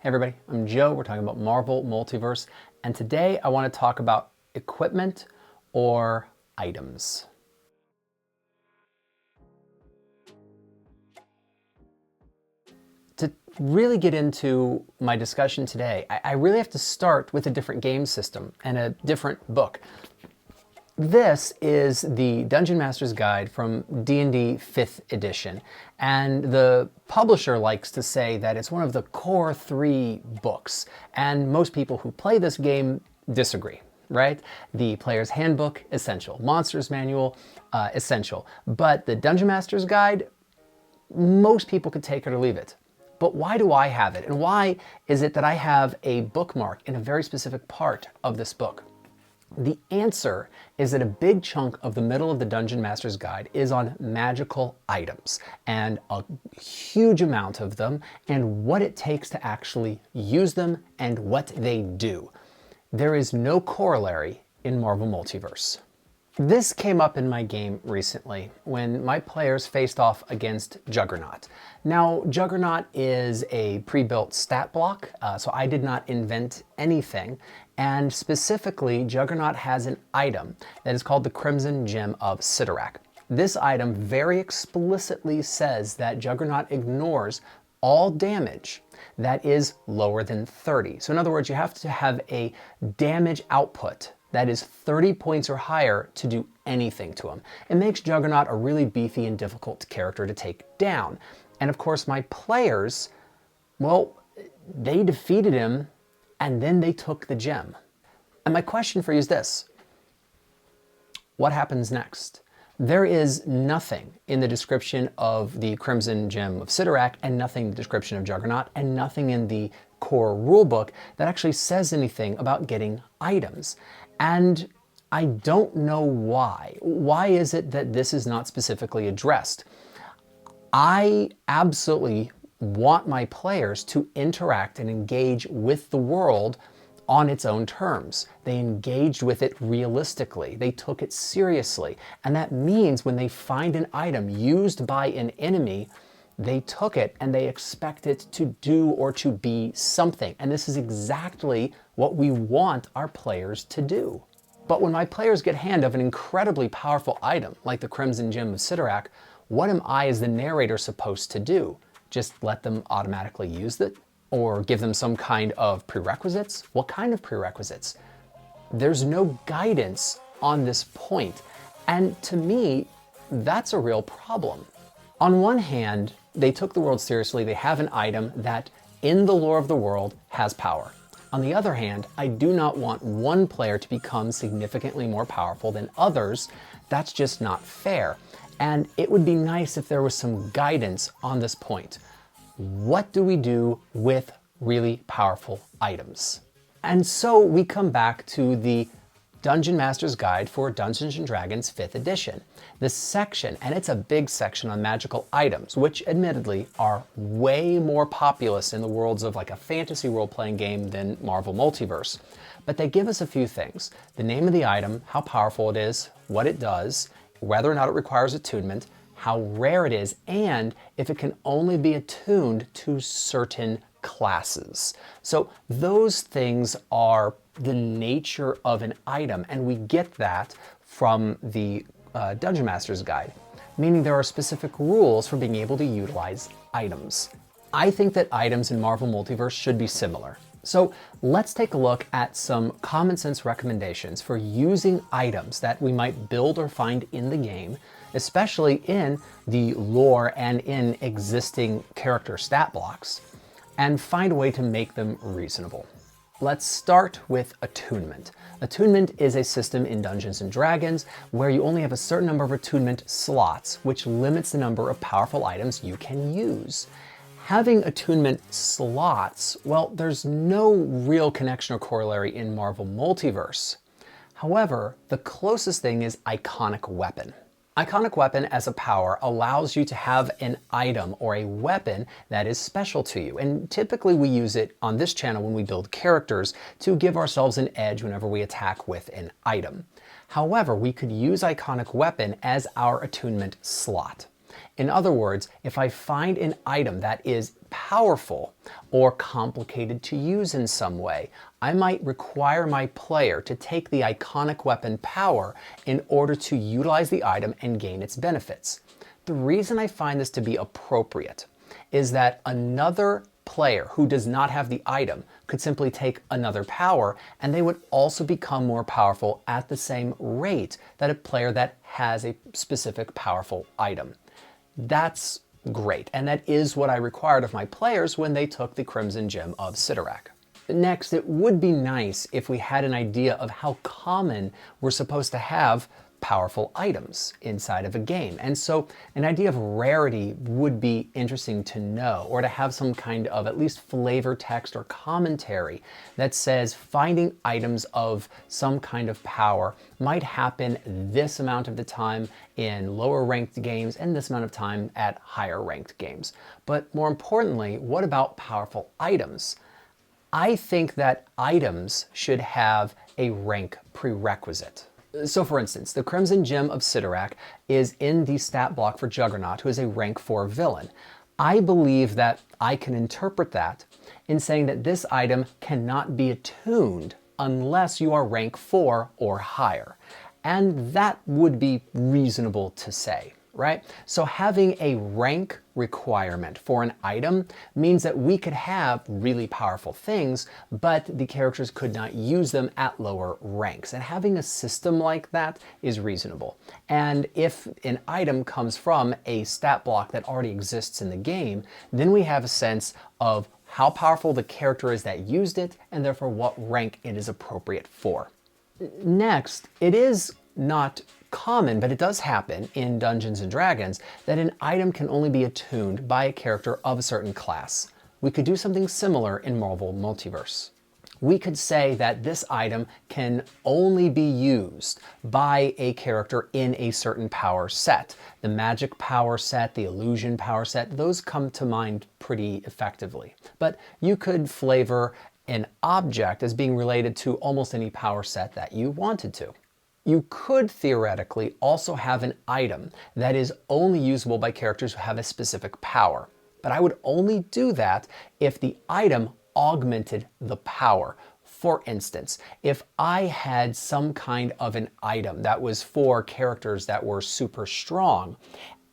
Hey everybody, I'm Joe. We're talking about Marvel Multiverse, and today I want to talk about equipment or items. To really get into my discussion today, I really have to start with a different game system and a different book. This is the Dungeon Master's Guide from D&D 5th edition, and the publisher likes to say that it's one of the core 3 books, and most people who play this game disagree, right? The Player's Handbook, essential. Monster's Manual, essential. But the Dungeon Master's Guide, most people could take it or leave it. But why do I have it? And why is it that I have a bookmark in a very specific part of this book? The answer is that a big chunk of the middle of the Dungeon Master's Guide is on magical items, and a huge amount of them, and what it takes to actually use them and what they do. There is no corollary in Marvel Multiverse. This came up in my game recently when my players faced off against Juggernaut. Now, Juggernaut is a pre-built stat block, so I did not invent anything. And specifically, Juggernaut has an item that is called the Crimson Gem of Cyttorak. This item very explicitly says that Juggernaut ignores all damage that is lower than 30. So in other words, you have to have a damage output that is 30 points or higher to do anything to him. It makes Juggernaut a really beefy and difficult character to take down. And of course, my players, well, they defeated him and then they took the gem. And my question for you is this: what happens next? There is nothing in the description of the Crimson Gem of Cyttorak, and nothing in the description of Juggernaut, and nothing in the core rulebook that actually says anything about getting items. And I don't know why. Why is it that this is not specifically addressed? I absolutely want my players to interact and engage with the world on its own terms. They engaged with it realistically. They took it seriously. And that means when they find an item used by an enemy, they took it and they expect it to do or to be something. And this is exactly what we want our players to do. But when my players get hand of an incredibly powerful item, like the Crimson Gem of Cyttorak, what am I as the narrator supposed to do? Just let them automatically use it? Or give them some kind of prerequisites? What kind of prerequisites? There's no guidance on this point. And to me, that's a real problem. On one hand, they took the world seriously. They have an item that, in the lore of the world, has power. On the other hand, I do not want one player to become significantly more powerful than others. That's just not fair. And it would be nice if there was some guidance on this point. What do we do with really powerful items? And so we come back to the Dungeon Master's Guide for Dungeons & Dragons 5th edition. This section, and it's a big section on magical items, which admittedly are way more populous in the worlds of like a fantasy role-playing game than Marvel Multiverse. But they give us a few things: the name of the item, how powerful it is, what it does, whether or not it requires attunement, how rare it is, and if it can only be attuned to certain classes. So those things are the nature of an item, and we get that from the Dungeon Master's Guide, meaning there are specific rules for being able to utilize items. I think that items in Marvel Multiverse should be similar. So let's take a look at some common sense recommendations for using items that we might build or find in the game, especially in the lore and in existing character stat blocks, and find a way to make them reasonable. Let's start with attunement. Attunement is a system in Dungeons & Dragons where you only have a certain number of attunement slots, which limits the number of powerful items you can use. Having attunement slots, well, there's no real connection or corollary in Marvel Multiverse. However, the closest thing is Iconic Weapon. Iconic Weapon as a power allows you to have an item or a weapon that is special to you. And typically we use it on this channel when we build characters to give ourselves an edge whenever we attack with an item. However, we could use Iconic Weapon as our attunement slot. In other words, if I find an item that is powerful or complicated to use in some way. I might require my player to take the iconic weapon power in order to utilize the item and gain its benefits. The reason I find this to be appropriate is that another player who does not have the item could simply take another power, and they would also become more powerful at the same rate that a player that has a specific powerful item. That's great, and that is what I required of my players when they took the Crimson Gem of Cyttorak. Next, it would be nice if we had an idea of how common we're supposed to have powerful items inside of a game. And so an idea of rarity would be interesting to know, or to have some kind of at least flavor text or commentary that says finding items of some kind of power might happen this amount of the time in lower ranked games and this amount of time at higher ranked games. But more importantly, what about powerful items? I think that items should have a rank prerequisite. So for instance, the Crimson Gem of Cyttorak is in the stat block for Juggernaut, who is a rank 4 villain. I believe that I can interpret that in saying that this item cannot be attuned unless you are rank 4 or higher. And that would be reasonable to say, right? So having a rank requirement for an item means that we could have really powerful things, but the characters could not use them at lower ranks. And having a system like that is reasonable. And if an item comes from a stat block that already exists in the game, then we have a sense of how powerful the character is that used it, and therefore what rank it is appropriate for. Next, it is not common, but it does happen in Dungeons & Dragons that an item can only be attuned by a character of a certain class. We could do something similar in Marvel Multiverse. We could say that this item can only be used by a character in a certain power set. The magic power set, the illusion power set, those come to mind pretty effectively. But you could flavor an object as being related to almost any power set that you wanted to. You could theoretically also have an item that is only usable by characters who have a specific power. But I would only do that if the item augmented the power. For instance, if I had some kind of an item that was for characters that were super strong,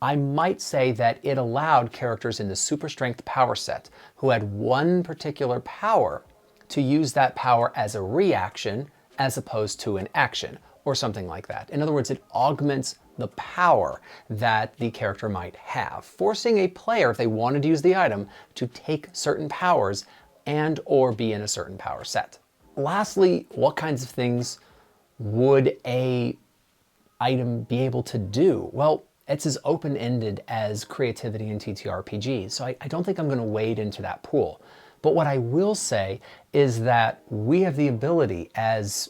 I might say that it allowed characters in the super strength power set who had one particular power to use that power as a reaction as opposed to an action, or something like that. In other words, it augments the power that the character might have, forcing a player, if they wanted to use the item, to take certain powers and or be in a certain power set. Lastly, what kinds of things would a item be able to do? Well, it's as open-ended as creativity in TTRPGs, so I don't think I'm going to wade into that pool. But what I will say is that we have the ability as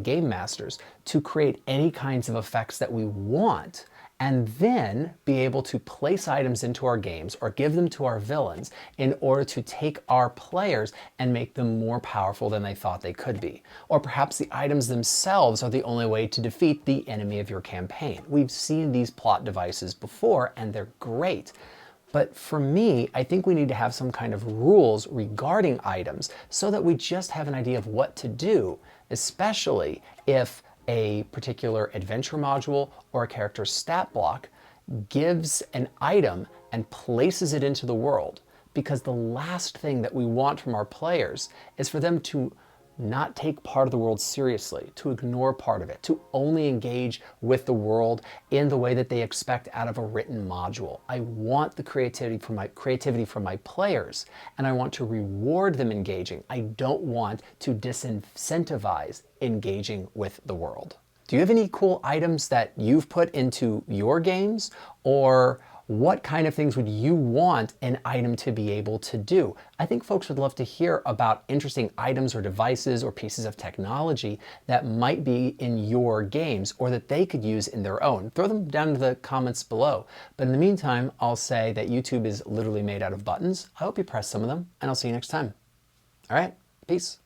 game masters to create any kinds of effects that we want, and then be able to place items into our games or give them to our villains in order to take our players and make them more powerful than they thought they could be. Or perhaps the items themselves are the only way to defeat the enemy of your campaign. We've seen these plot devices before, and they're great. But for me, I think we need to have some kind of rules regarding items so that we just have an idea of what to do, especially if a particular adventure module or a character's stat block gives an item and places it into the world. Because the last thing that we want from our players is for them to not take part of the world seriously, to ignore part of it, to only engage with the world in the way that they expect out of a written module. I want the creativity from my players, and I want to reward them engaging. I don't want to disincentivize engaging with the world. Do you have any cool items that you've put into your games, or what kind of things would you want an item to be able to do? I think folks would love to hear about interesting items or devices or pieces of technology that might be in your games or that they could use in their own. Throw them down in the comments below. But in the meantime, I'll say that YouTube is literally made out of buttons. I hope you press some of them, and I'll see you next time. All right, peace.